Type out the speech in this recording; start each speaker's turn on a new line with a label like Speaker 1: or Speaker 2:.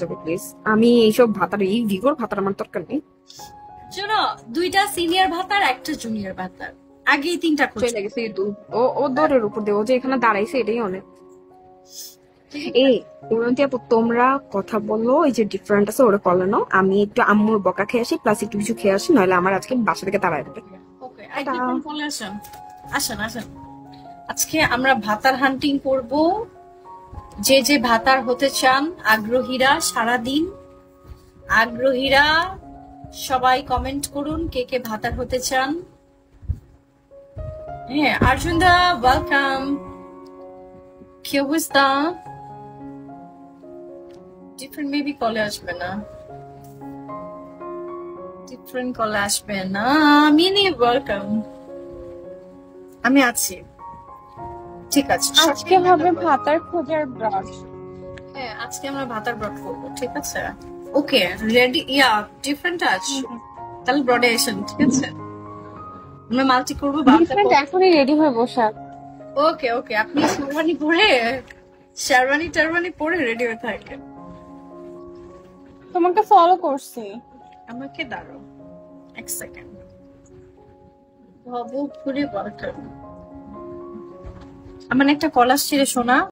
Speaker 1: যাবে প্লিজ। আমি এইসব ভাতার, এই ভিগোর ভাতার আমার দরকার নেই।
Speaker 2: শোনো, দুইটা সিনিয়র ভাতার একটা জুনিয়র ভাতার, আগেই তিনটা খোঁজ
Speaker 1: চলে গেছে ইদু। ও দৌড়ের উপর দিয়ে ও যে এখানে দাঁড়াইছে এটাই অনেক। এই উন্নতি আপু, তোমরা কথা বললো, এই যে ডিফারেন্ট আছে ওরা কলে নাও, আমি একটু আম্মুর বকা খেয়ে আসি, প্লাস একটু কিছু খেয়ে আসি, নইলে আমার আজকে বাসা থেকে তাড়ায় দেবে।
Speaker 2: ওকে, একদম বলে আসেন। আসেন আসেন, আজকে আমরা ভাতার হান্টিং করব। যে যে ভাতার হতে চান আগ্রহীরা, সারাদিন আগ্রহীরা সবাই কমেন্ট করুন কে কে ভাতার হতে চান। হ্যাঁ, আর্জুন দা ওয়েলকাম। কি অবস্থা? ডিফারেন্ট মেবি কলে আসবে না, ডিফারেন্ট কলে আসবে না। মিনি ওয়েলকাম, আমি আছি। ঠিক আছে,
Speaker 3: আজকে হবে ভাতার খোঁজার ব্রাশ।
Speaker 2: হ্যাঁ, আজকে আমরা ভাতার ব্রড করবো, ঠিক আছে? ওকে, রেডি? ইয়া, ডিফারেন্ট আজ তাহলে ব্রডে এসেন, ঠিক আছে? আমরা মাল্টি করবো।
Speaker 3: ডিফারেন্ট এখনই রেডি হয়ে বসা।
Speaker 2: ওকে ওকে, আপনি শেরওয়ানি পরে, শেরওয়ানি টেরওয়ানি পরে রেডি হয়ে থাকেন।
Speaker 3: তোমাকে ফলো করছি।
Speaker 2: আমাকে দাঁড়ো এক সেকেন্ড। ভবঘুরে ওয়েলকাম। আমার একটা কল আসছে রে সোনা।